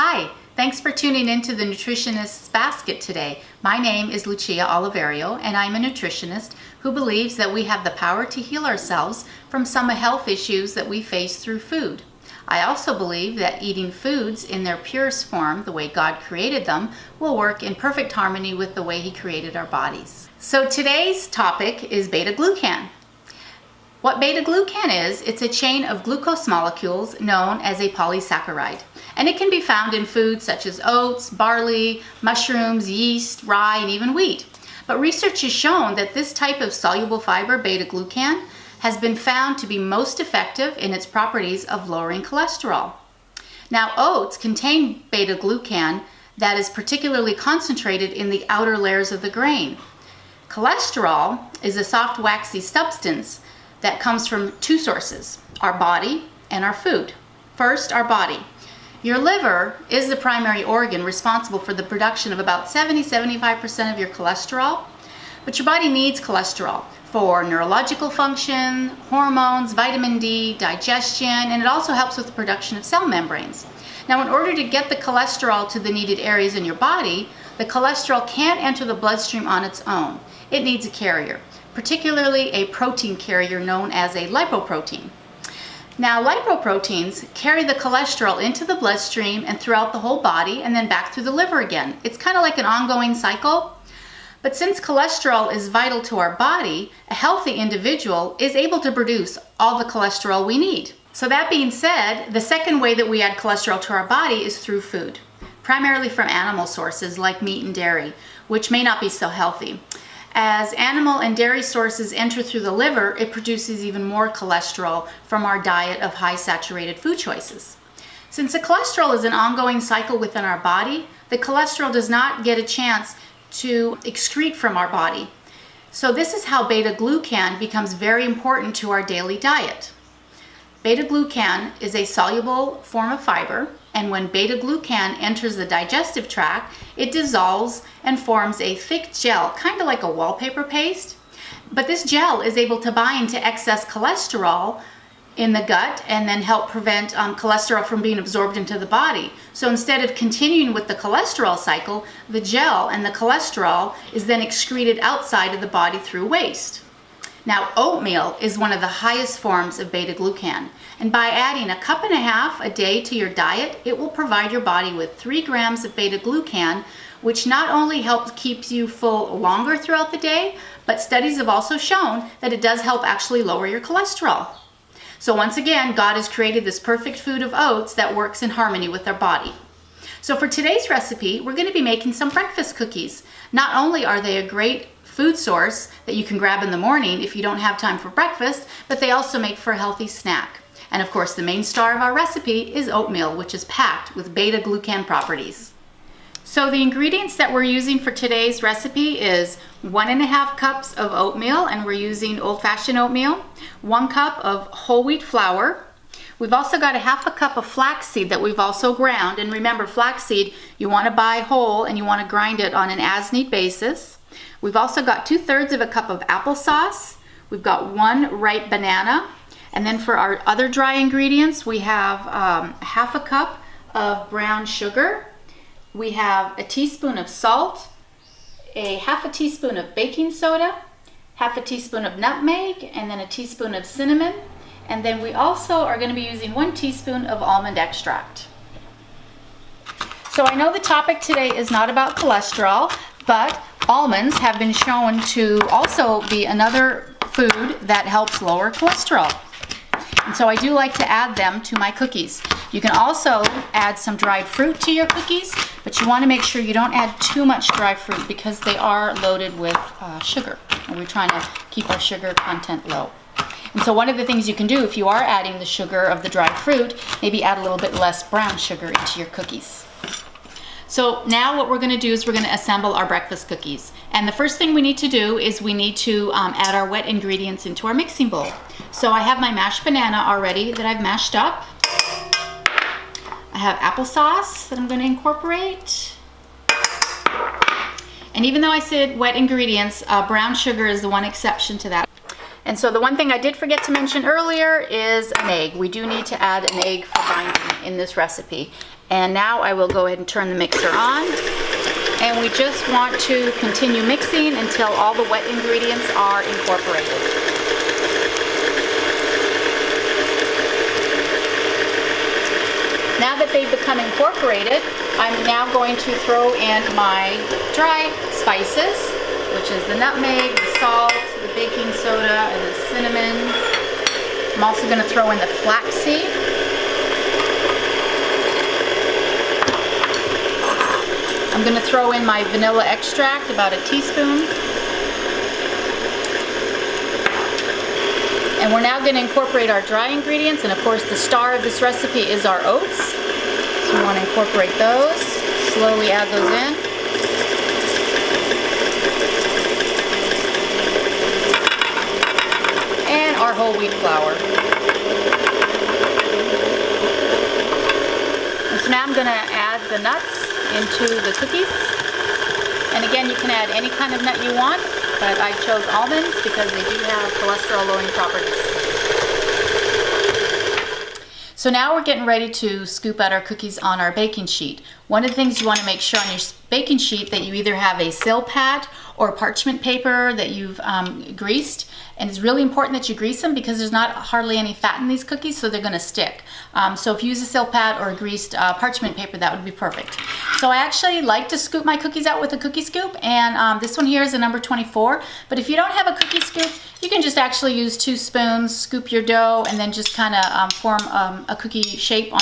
Hi, thanks for tuning into the Nutritionist's Basket today. My name is Lucia Oliverio, and I'm a nutritionist who believes that we have the power to heal ourselves from some health issues that we face through food. I also believe that eating foods in their purest form, the way God created them, will work in perfect harmony with the way He created our bodies. So today's topic is beta-glucan. What beta-glucan is, it's a chain of glucose molecules known as a polysaccharide. And it can be found in foods such as oats, barley, mushrooms, yeast, rye, and even wheat. But research has shown that this type of soluble fiber, beta-glucan, has been found to be most effective in its properties of lowering cholesterol. Now, oats contain beta-glucan that is particularly concentrated in the outer layers of the grain. Cholesterol is a soft, waxy substance that comes from two sources, our body and our food. First, our body. Your liver is the primary organ responsible for the production of about 70-75% of your cholesterol, but your body needs cholesterol for neurological function, hormones, vitamin D, digestion, and it also helps with the production of cell membranes. Now, in order to get the cholesterol to the needed areas in your body, the cholesterol can't enter the bloodstream on its own. It needs a carrier, particularly a protein carrier known as a lipoprotein. Now, lipoproteins carry the cholesterol into the bloodstream and throughout the whole body and then back through the liver again. It's kind of like an ongoing cycle. But since cholesterol is vital to our body, a healthy individual is able to produce all the cholesterol we need. So that being said, the second way that we add cholesterol to our body is through food, primarily from animal sources like meat and dairy, which may not be so healthy. As animal and dairy sources enter through the liver, it produces even more cholesterol from our diet of high saturated food choices. Since the cholesterol is an ongoing cycle within our body, the cholesterol does not get a chance to excrete from our body. So this is how beta-glucan becomes very important to our daily diet. Beta-glucan is a soluble form of fiber, and when beta-glucan enters the digestive tract, it dissolves and forms a thick gel, kind of like a wallpaper paste. But this gel is able to bind to excess cholesterol in the gut and then help prevent cholesterol from being absorbed into the body. So instead of continuing with the cholesterol cycle, the gel and the cholesterol is then excreted outside of the body through waste. Now, oatmeal is one of the highest forms of beta-glucan, and by adding 1.5 cups a day to your diet, it will provide your body with 3 grams of beta-glucan, which not only helps keep you full longer throughout the day, but studies have also shown that it does help actually lower your cholesterol. So once again, God has created this perfect food of oats that works in harmony with our body. So for today's recipe, we're going to be making some breakfast cookies. Not only are they a great food source that you can grab in the morning if you don't have time for breakfast, but they also make for a healthy snack. And of course, the main star of our recipe is oatmeal, which is packed with beta-glucan properties. So the ingredients that we're using for today's recipe is 1.5 cups of oatmeal, and we're using old-fashioned oatmeal, 1 cup of whole wheat flour. We've also got 1/2 cup of flaxseed that we've also ground. And remember, flaxseed, you want to buy whole and you want to grind it on an as-need basis. We've also got 2/3 cup of applesauce. We've got 1 ripe banana. And then for our other dry ingredients, we have 1/2 cup of brown sugar. We have a teaspoon of salt, 1/2 teaspoon of baking soda, 1/2 teaspoon of nutmeg, and then a teaspoon of cinnamon. And then we also are going to be using 1 teaspoon of almond extract. So I know the topic today is not about cholesterol, but almonds have been shown to also be another food that helps lower cholesterol. And so I do like to add them to my cookies. You can also add some dried fruit to your cookies, but you want to make sure you don't add too much dry fruit because they are loaded with sugar. And we're trying to keep our sugar content low. And so one of the things you can do if you are adding the sugar of the dried fruit, maybe add a little bit less brown sugar into your cookies. So now what we're going to do is we're going to assemble our breakfast cookies. And the first thing we need to do is we need to add our wet ingredients into our mixing bowl. So I have my mashed banana already that I've mashed up. I have applesauce that I'm going to incorporate. And even though I said wet ingredients, brown sugar is the one exception to that. And so the one thing I did forget to mention earlier is an egg. We do need to add an egg for binding in this recipe. And now I will go ahead and turn the mixer on. And we just want to continue mixing until all the wet ingredients are incorporated. Now that they've become incorporated, I'm now going to throw in my dry spices, which is the nutmeg, the salt, the baking soda, and the cinnamon. I'm also going to throw in the flaxseed. I'm going to throw in my vanilla extract, about a teaspoon. And we're now going to incorporate our dry ingredients, and of course the star of this recipe is our oats. So we want to incorporate those, slowly add those in. And our whole wheat flour. And so now I'm going to add the nuts into the cookies. And again, you can add any kind of nut you want, but I chose almonds because they do have cholesterol-lowering properties. So now we're getting ready to scoop out our cookies on our baking sheet. One of the things you want to make sure on your baking sheet that you either have a Silpat or parchment paper that you've greased. And it's really important that you grease them because there's not hardly any fat in these cookies, so they're going to stick. So if you use a Silpat or a greased parchment paper, that would be perfect. So I actually like to scoop my cookies out with a cookie scoop, and this one here is a number 24. But if you don't have a cookie scoop, you can just actually use 2 spoons, scoop your dough, and then just kind of form a cookie shape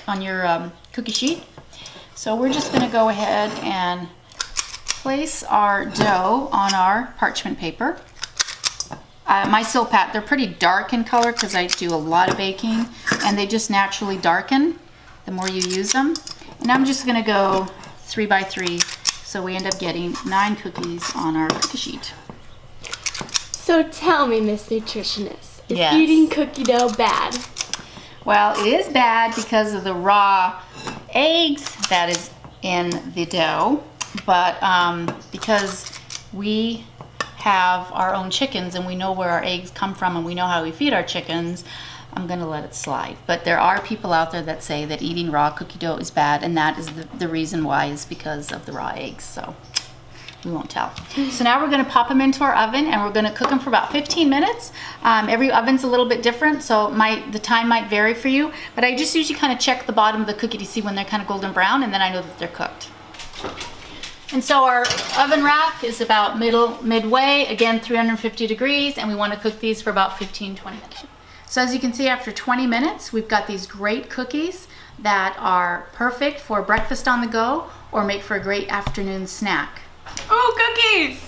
on your cookie sheet. So we're just going to go ahead and place our dough on our parchment paper. My Silpat, they're pretty dark in color because I do a lot of baking, and they just naturally darken the more you use them. And I'm just going to go 3 by 3, so we end up getting 9 cookies on our cookie sheet. So tell me, Miss Nutritionist, is Yes. eating cookie dough bad? Well, it is bad because of the raw eggs that is in the dough, but because we have our own chickens and we know where our eggs come from and we know how we feed our chickens, I'm going to let it slide. But there are people out there that say that eating raw cookie dough is bad, and that is the reason why is because of the raw eggs. So we won't tell. So now we're going to pop them into our oven, and we're going to cook them for about 15 minutes. Every oven's a little bit different, so the time might vary for you, but I just usually kind of check the bottom of the cookie to see when they're kind of golden brown, and then I know that they're cooked. And so our oven rack is about midway, again 350 degrees, and we want to cook these for about 15-20 minutes. So as you can see, after 20 minutes, we've got these great cookies that are perfect for breakfast on the go or make for a great afternoon snack. Oh, cookies!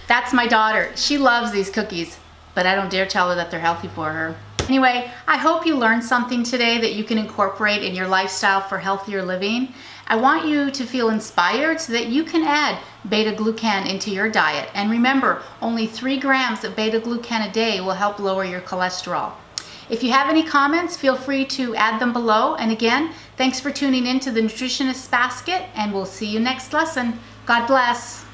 That's my daughter. She loves these cookies, but I don't dare tell her that they're healthy for her. Anyway, I hope you learned something today that you can incorporate in your lifestyle for healthier living. I want you to feel inspired so that you can add beta-glucan into your diet. And remember, only 3 grams of beta-glucan a day will help lower your cholesterol. If you have any comments, feel free to add them below. And again, thanks for tuning in to the Nutritionist's Basket, and we'll see you next lesson. God bless.